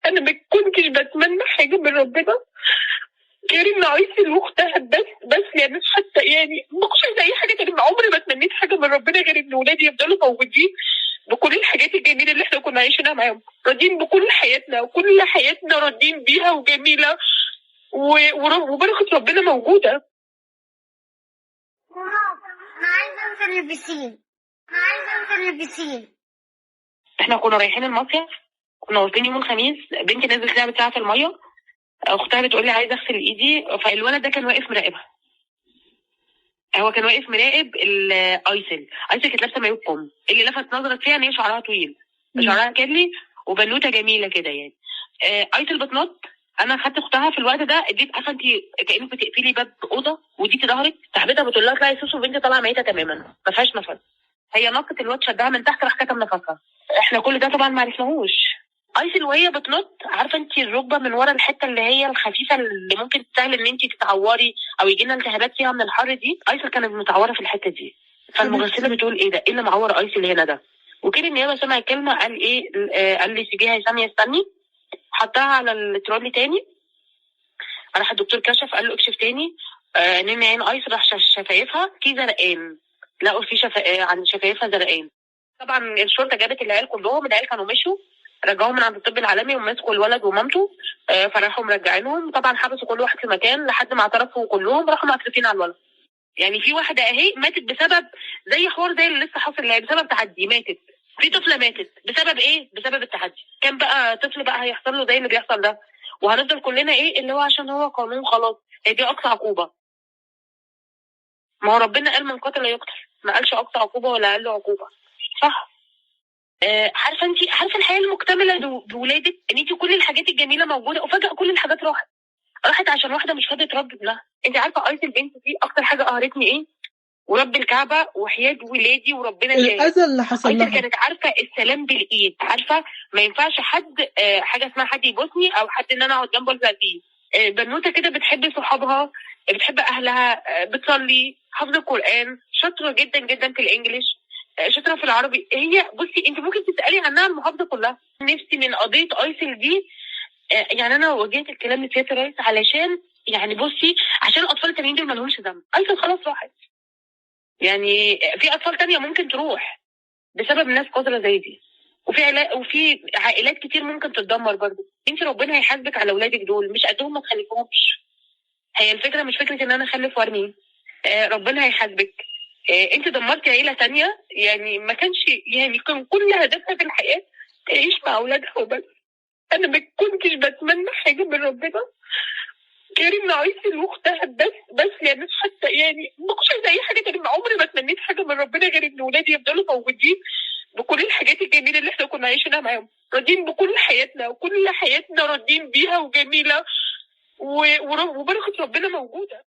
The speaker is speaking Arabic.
انا ما كنتش بتمنى حاجه من ربنا غير ان عيسى واختها بس يعني حتى يعني ما كنتش عايزه اي حاجه تانية. عمري ما تمنيت حاجه من ربنا غير ان ولادي يفضلوا موجودين بكل الحاجات الجميله اللي احنا كنا عايشينها معاهم، راضيين بكل حياتنا وكل حياتنا راضيين بيها وجميله وبركه ربنا موجوده. انا عايزه انزل البسين، انا عايزه انزل البسين. احنا كنا رايحين المصيف، كنا واصلين يوم الخميس، بنتي نزلت لعبت ساعه في الميه، اختها بتقول لي عايزه اغسل ايدي، فالولد ده كان واقف مراقبها. هو كان واقف مراقب ايسل كانت لابسه مايو بكم، اللي لفت نظرك فيها ان هي شعرها طويل، شعرها كيرلي وبنوته جميله كده يعني. ايسل بتنط، انا خدت اختها في الوقت ده، اديت عارفه انت كانك بتقفلي باب اوضه واديتي ظهرك، صاحبتها بتقول لها اطلعي سوسو وبنتي طالعه ميته تماما ما فيهاش نفس. هي نطت، الواد شدها من تحت راح كتم نفسها. احنا كل ده طبعا ما عرفناهوش. ايسل وهي بتنط، عارفه انت الركبه من ورا الحته اللي هي الخفيفه اللي ممكن تسهل ان انت تتعوري او يجي لنا التهابات فيها من الحر دي، ايسل كانت متعوره في الحته دي. فالمغسله بتقول ايه ده، ايه اللي معور ايسل هنا ده؟ وكده النيابه سمع الكلمه قال ايه، قال لي سيبيها يا ساميه استني، حطها على الترولي تاني. راح الدكتور كشف قال له اكشف تاني. نمي عين ايسل، راح شفايفها في زرقان، لقوا في عند شفايفها زرقان. طبعا الشرطه جابت العيال كلهم، العيال كانوا مشوا، رجعوهم من عند الطب العالمي ومسكوا الولد ومامته. فراحوا مرجعينهم، طبعا حبسوا كل واحد في مكان لحد ما اعترفوا كلهم، راحوا معترفين على الولد. يعني في واحده اهي ماتت بسبب زي حوار زي اللي لسه حاصل، اللي هي بسبب تعدي ماتت. في طفله ماتت بسبب ايه؟ بسبب التحدي. كان بقى طفل بقى هيحصل له زي اللي بيحصل ده، وهنفضل كلنا ايه اللي هو عشان هو قانون خلاص، هي دي اقصى عقوبه. ما هو ربنا قال من قتل يقتل، ما قالش اقصى عقوبه ولا قال له عقوبه، صح؟ عارفه انت، عارفه الحياه المكتمله بولادك، ان انت كل الحاجات الجميله موجوده وفجاه كل الحاجات راحت عشان واحده مش فاضيه تربي ابنها. انت عارفه ايس البنت دي اكتر حاجه قهرتني ايه؟ ورب الكعبه وحياه ولادي وربنا شاهد، الاذى اللي حصل ايس لها. كانت عارفه السلام بالايد، عارفه ما ينفعش حد حاجه اسمها حد يبوسني او حد ان انا اقعد جنبه الزق فيه. بنوته كده بتحب صحابها، بتحب اهلها، بتصلي، حافظه القران، شاطره جدا جدا في الانجليش، شاطره في العربي. هي بصي انت ممكن تسالي عنها المحافظه كلها. نفسي من قضيه ايسل دي، يعني انا وجهت الكلام لسياده الرئيس علشان يعني بصي عشان الاطفال التانيين دول ما لهمش ذنب. ايسل خلاص راحت، يعني في اطفال تانية ممكن تروح بسبب ناس قذرة زي دي، وفي عائلات كتير ممكن تتدمر برضه. انت ربنا هيحاسبك على اولادك دول، مش قدهم ما تخلفهمش. هي الفكره مش فكره ان انا اخلف وارمي، ربنا هيحاسبك. انت دمرتي عيله تانية، يعني ما كانش، يعني كان كل هدفها في الحياه تعيش مع اولادها وبس. انا ما كنتش بتمنى حاجه من ربنا غير ان عيسى واختها بس يعني حتى يعني ما كنتش عايزه اي حاجه تانية. عمري ما تمنيت حاجه من ربنا غير ان ولادي يفضلوا موجودين بكل الحاجات الجميله اللي احنا كنا عايشينها معاهم، راضيين بكل حياتنا وكل حياتنا راضيين بيها وجميله وبركه ربنا موجوده.